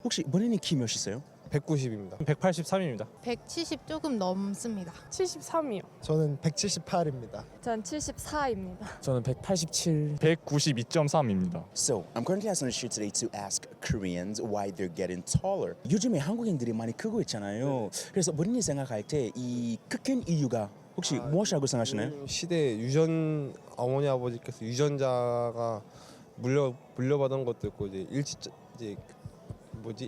혹시 본인이 키 몇이세요? 190입니다. 183입니다. 170 조금 넘습니다. 73이요. 저는 178입니다. 전 74입니다. 저는 187. 192.3입니다. So, I'm currently asked on the street today to ask Koreans why they're getting taller. 요즘에 한국인들이 많이 크고 있잖아요. 그래서 본인이 생각할 때 이 큰 이유가 혹시 무엇이라고 생각하시나요? 요즘 시대 유전 어머니 아버지께서 유전자가 물려받은 것도 있고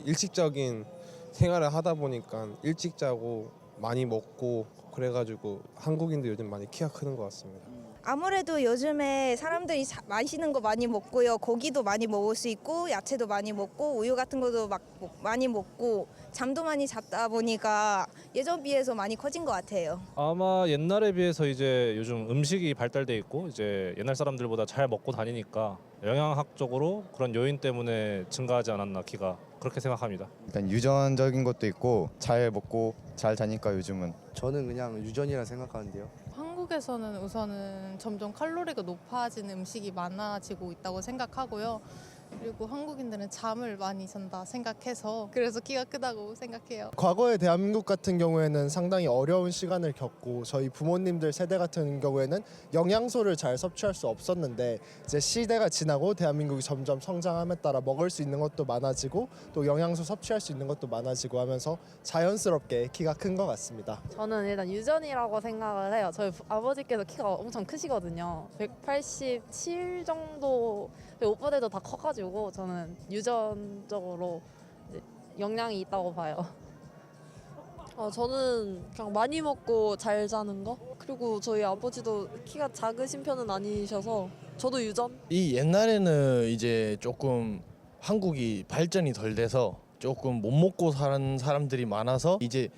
일식적인 생활을 하다 보니까 일찍 자고 많이 먹고 그래가지고 한국인들 요즘 많이 키가 크는 것 같습니다. 아무래도 요즘에 사람들이 맛있는 거 많이 먹고요. 고기도 많이 먹을 수 있고 야채도 많이 먹고 우유 같은 것도 많이 먹고 잠도 많이 잤다 보니까 예전 비해서 많이 커진 것 같아요. 아마 옛날에 비해서 이제 요즘 음식이 발달돼 있고 이제 옛날 사람들보다 잘 먹고 다니니까 영양학적으로 그런 요인 때문에 증가하지 않았나 키가 그렇게 생각합니다. 일단 유전적인 것도 있고 잘 먹고 잘 자니까 요즘은. 저는 그냥 유전이라 생각하는데요. 한국에서는 우선은 점점 칼로리가 높아지는 음식이 많아지고 있다고 생각하고요. 그리고 한국인들은 잠을 많이 잔다 생각해서 그래서 키가 크다고 생각해요. 과거의 대한민국 같은 경우에는 상당히 어려운 시간을 겪고 저희 부모님들 세대 같은 경우에는 영양소를 잘 섭취할 수 없었는데 이제 시대가 지나고 대한민국이 점점 성장함에 따라 먹을 수 있는 것도 많아지고 또 영양소 섭취할 수 있는 것도 많아지고 하면서 자연스럽게 키가 큰 것 같습니다. 저는 일단 유전이라고 생각을 해요. 저희 아버지께서 키가 엄청 크시거든요. 187 정도. 오빠들도 다 커가지고 저는 유전적으로 이제 영향이 있다고 봐요. 저는 그냥 많이 먹고 잘 자는 거? 그리고 저희 아버지도 키가 작으신 편은 아니셔서 저도 유전? 이 옛날에는 이제 조금 한국이 발전이 덜 돼서 조금 못 먹고 사는 사람들이 많아서 이제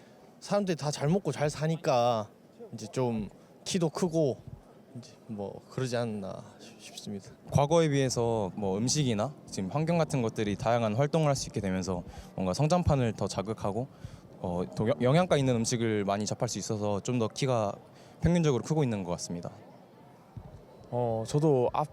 사람들이 다 잘 먹고 잘 사니까 이제 좀 키도 크고 이제 뭐 그러지 않나 싶습니다. 과거에 비해서 뭐 음식이나 지금 환경 같은 것들이 다양한 활동을 할 수 있게 되면서 뭔가 성장판을 더 자극하고 더 영양가 있는 음식을 많이 접할 수 있어서 좀 더 키가 평균적으로 크고 있는 것 같습니다. 저도 앞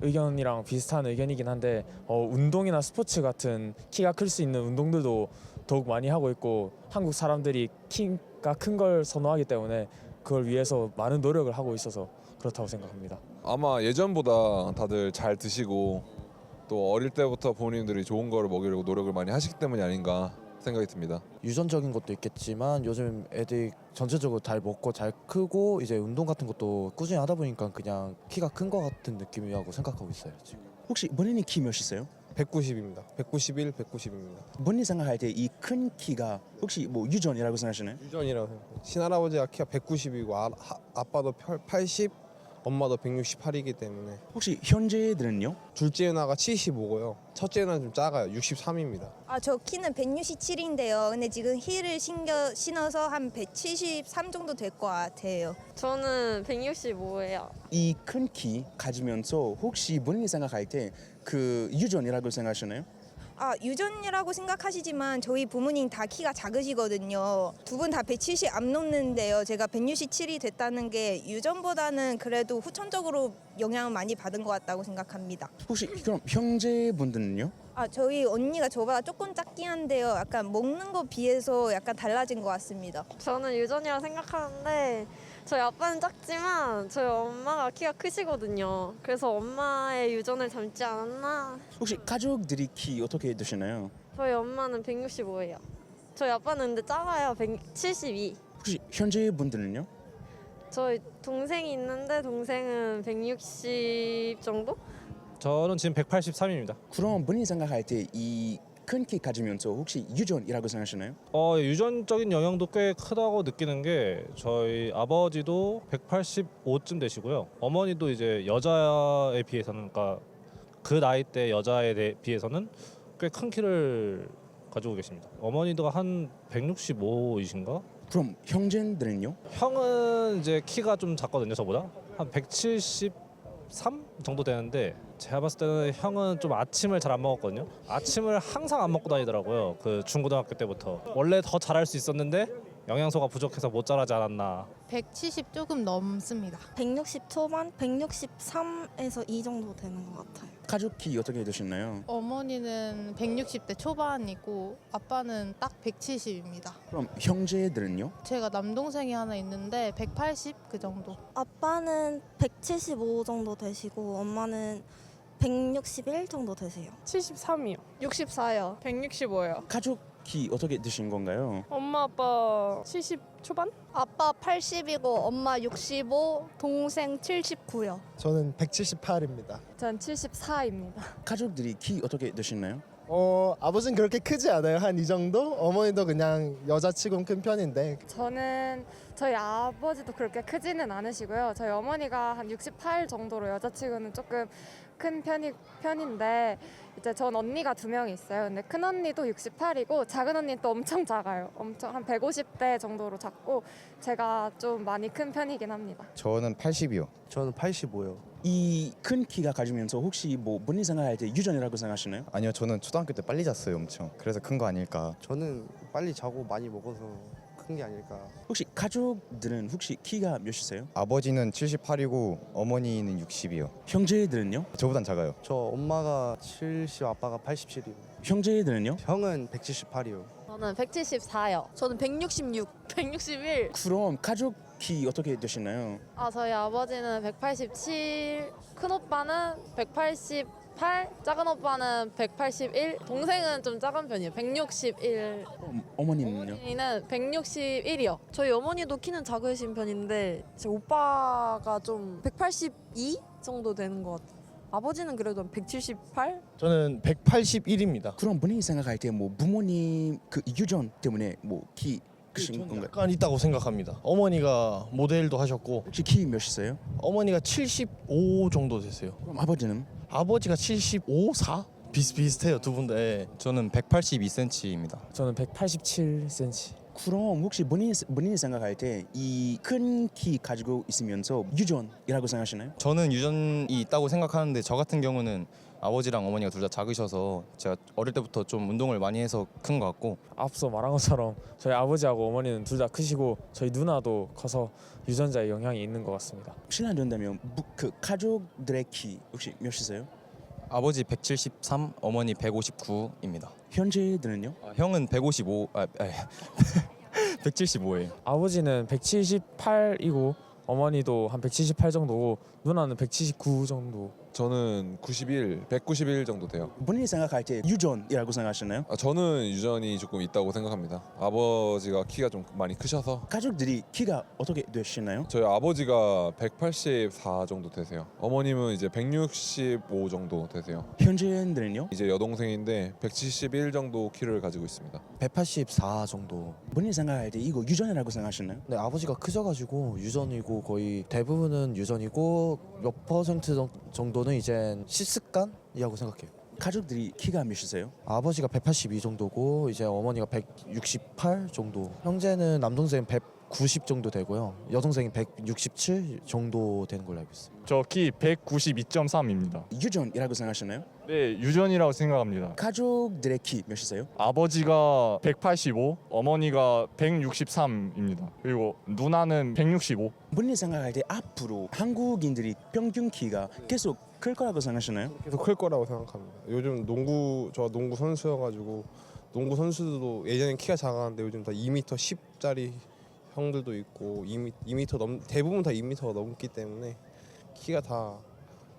의견이랑 비슷한 의견이긴 한데 운동이나 스포츠 같은 키가 클 수 있는 운동들도 더욱 많이 하고 있고 한국 사람들이 키가 큰 걸 선호하기 때문에 그걸 위해서 많은 노력을 하고 있어서 그렇다고 생각합니다. 아마 예전보다 다들 잘 드시고 또 어릴 때부터 부모님들이 좋은 거를 먹이려고 노력을 많이 하시기 때문이 아닌가 생각이 듭니다. 유전적인 것도 있겠지만 요즘 애들이 전체적으로 잘 먹고 잘 크고 이제 운동 같은 것도 꾸준히 하다 보니까 그냥 키가 큰 것 같은 느낌이라고 생각하고 있어요 지금. 혹시 본인이 키 몇이세요? 190입니다. 191, 190입니다. 본인이 생각할 때 이 큰 키가 혹시 뭐 유전이라고 생각하시나요? 유전이라고 생각해요. 친할아버지가 키가 190이고 아빠도 80, 엄마도 168이기 때문에. 혹시 현재 애들은요? 둘째 누나가 75고요. 첫째 누나는 좀 작아요. 63입니다. 저 키는 167인데요. 근데 지금 힐을 신어서 한 173 정도 될 것 같아요. 저는 165예요. 이 큰 키 가지면서 혹시 본인이 생각할 때 그 유전이라고 생각하시나요? 유전이라고 생각하시지만 저희 부모님 다 키가 작으시거든요. 두 분 다 170 안 넘는데요. 제가 167이 됐다는 게 유전보다는 그래도 후천적으로 영향을 많이 받은 것 같다고 생각합니다. 혹시 그럼 형제분들은요? 저희 언니가 저보다 조금 작긴 한데요. 약간 먹는 거 비해서 약간 달라진 것 같습니다. 저는 유전이라 생각하는데 저희 아빠는 작지만 저희 엄마가 키가 크시거든요. 그래서 엄마의 유전을 닮지 않았나? 혹시 가족들이 키 어떻게 되시나요? 저희 엄마는 165예요. 저희 아빠는 근데 작아요. 172. 혹시 현재분들은요? 저희 동생이 있는데 동생은 160 정도? 저는 지금 183입니다. 그럼 본인이 생각할 때 이 큰 키 가지면서 혹시 유전이라고 생각하시나요? 유전적인 영향도 꽤 크다고 느끼는 게 저희 아버지도 185쯤 되시고요. 어머니도 이제 여자에 비해서는 그러니까 그 나이 대 여자에 비해서는 꽤 큰 키를 가지고 계십니다. 어머니도 한 165이신가? 그럼 형제들은요? 형은 이제 키가 좀 작거든요, 저보다. 한 173 정도 되는데 제가 봤을 때는 형은 좀 아침을 잘 안 먹었거든요. 아침을 항상 안 먹고 다니더라고요. 그 중고등학교 때부터. 원래 더 잘할 수 있었는데 영양소가 부족해서 못 자라지 않았나. 170 조금 넘습니다. 160 초반, 163에서 이 정도 되는 것 같아요. 가족 키 어떻게 되셨나요? 어머니는 160대 초반이고 아빠는 딱 170입니다. 그럼 형제들은요? 제가 남동생이 하나 있는데 180 그 정도. 아빠는 175 정도 되시고 엄마는 161 정도 되세요. 73이요. 64요. 165요. 가족 키 어떻게 되신 건가요? 엄마 아빠 70 초반? 아빠 80이고 엄마 65, 동생 79요. 저는 178입니다. 전 74입니다. 가족들이 키 어떻게 되시나요? 아버지는 그렇게 크지 않아요. 한 이 정도? 어머니도 그냥 여자치곤 큰 편인데 저는 저희 아버지도 그렇게 크지는 않으시고요. 저희 어머니가 한 68 정도로 여자치고는 조금 큰 편인데 이제 전 언니가 2명이 있어요. 근데 큰 언니도 68이고 작은 언니는 또 엄청 작아요. 엄청 한 150대 정도로 작고 제가 좀 많이 큰 편이긴 합니다. 저는 80이요. 저는 85요. 이 큰 키가 가지면서 혹시 뭐 본인 생각할 때 유전이라고 생각하시나요? 아니요, 저는 초등학교 때 빨리 잤어요, 엄청. 그래서 큰 거 아닐까. 저는 빨리 자고 많이 먹어서 큰 게 아닐까. 혹시 가족들은 혹시 키가 몇이세요? 아버지는 78이고 어머니는 60이요. 형제들은요? 저보단 작아요. 저 엄마가 70, 아빠가 87이요. 형제들은요? 형은 178이요. 저는 174요. 저는 166, 161. 그럼 가족 키 어떻게 되시나요? 저희 아버지는 187, 큰 오빠는 188, 작은 오빠는 181, 동생은 좀 작은 편이에요. 161. 어머님은요? 어머니는 161이요. 저희 어머니도 키는 작으신 편인데 제 오빠가 좀 182 정도 되는 것 같아요. 아버지는 그래도 한 178? 저는 181입니다. 그럼 본인이 생각할 때 뭐 부모님 그 유전 때문에 뭐 키 크신 건가요? 약간 있다고 생각합니다. 어머니가 모델도 하셨고 혹시 키 몇이세요? 어머니가 75 정도 되세요. 그럼 아버지는? 아버지가 75, 4? 비슷비슷해요, 두 분 다. 예. 저는 182cm입니다. 저는 187cm. 그럼 혹시 본인이 생각할 때 이 큰 키 가지고 있으면서 유전이라고 생각하시나요? 저는 유전이 있다고 생각하는데 저 같은 경우는 아버지랑 어머니가 둘 다 작으셔서 제가 어릴 때부터 좀 운동을 많이 해서 큰 것 같고 앞서 말한 것처럼 저희 아버지하고 어머니는 둘 다 크시고 저희 누나도 커서 유전자의 영향이 있는 것 같습니다. 실례 안 된다면 그 가족들의 키 혹시 몇이세요? 아버지 173, 어머니 159입니다. 현재들은요? 형은 155, 175예요. 아버지는 178이고 어머니도 한 178 정도고 누나는 179 정도. 저는 191 정도 돼요. 본인이 생각할 때 유전이라고 생각하시나요? 저는 유전이 조금 있다고 생각합니다. 아버지가 키가 좀 많이 크셔서. 가족들이 키가 어떻게 되시나요? 저희 아버지가 184 정도 되세요. 어머님은 이제 165 정도 되세요. 현재들은요? 이제 여동생인데 171 정도 키를 가지고 있습니다. 184 정도. 본인이 생각할 때 이거 유전이라고 생각하시나요? 네, 아버지가 크셔가지고 유전이고 거의 대부분은 유전이고 몇 퍼센트 정도는 이제 식습관이라고 생각해요. 가족들이 키가 몇이세요? 아버지가 182 정도고 이제 어머니가 168 정도. 형제는 남동생 190 정도 되고요. 여동생이 167 정도 되는 걸로 알고 있어요. 저 키 192.3입니다. 유전이라고 생각하시나요? 네, 유전이라고 생각합니다. 가족들의 키 몇이세요? 아버지가 185, 어머니가 163입니다. 그리고 누나는 165. 본인이 생각할 때 앞으로 한국인들이 평균 키가 계속 클 거라고 생각하시나요? 계속 클 거라고 생각합니다. 요즘 저 농구 선수여가지고 농구 선수들도 예전엔 키가 작았는데 요즘 다 2m 10짜리 형들도 있고 2m 대부분 다 2m가 넘기 때문에 키가 다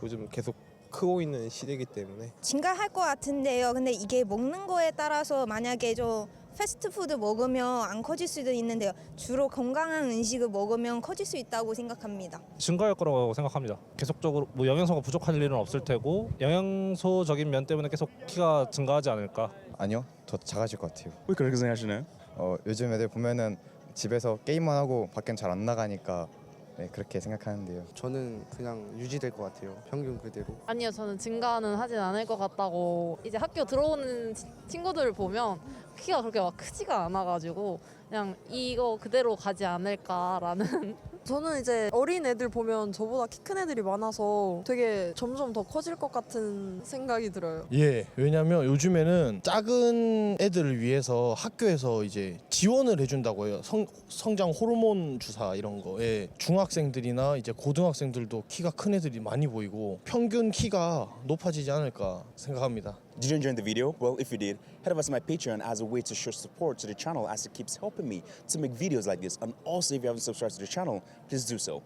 요즘 계속 크고 있는 시대이기 때문에 증가할 것 같은데요. 근데 이게 먹는 거에 따라서 만약에 좀 패스트푸드 먹으면 안 커질 수도 있는데요. 주로 건강한 음식을 먹으면 커질 수 있다고 생각합니다. 증가할 거라고 생각합니다. 계속적으로 뭐 영양소가 부족할 일은 없을 테고 영양소적인 면 때문에 계속 키가 증가하지 않을까. 아니요, 더 작아질 것 같아요. 왜 그렇게 생각하시나요? 요즘 애들 보면은 집에서 게임만 하고 밖엔 잘 안 나가니까 네, 그렇게 생각하는데요. 저는 그냥 유지될 것 같아요. 평균 그대로. 아니요, 저는 증가는 하진 않을 것 같다고. 이제 학교 들어오는 친구들을 보면 키가 그렇게 막 크지가 않아가지고 그냥 이거 그대로 가지 않을까라는 저는 이제 어린 애들 보면 저보다 키 큰 애들이 많아서 되게 점점 더 커질 것 같은 생각이 들어요. 예, 왜냐면 요즘에는 작은 애들을 위해서 학교에서 이제 지원을 해준다고 해요. 성장 호르몬 주사 이런 거. 예, 중학생들이나 이제 고등학생들도 키가 큰 애들이 많이 보이고 평균 키가 높아지지 않을까 생각합니다. Did you enjoy the video? Well, if you did, head over to my Patreon as a way to show support to the channel as it keeps helping me to make videos like this. And also, if you haven't subscribed to the channel, please do so.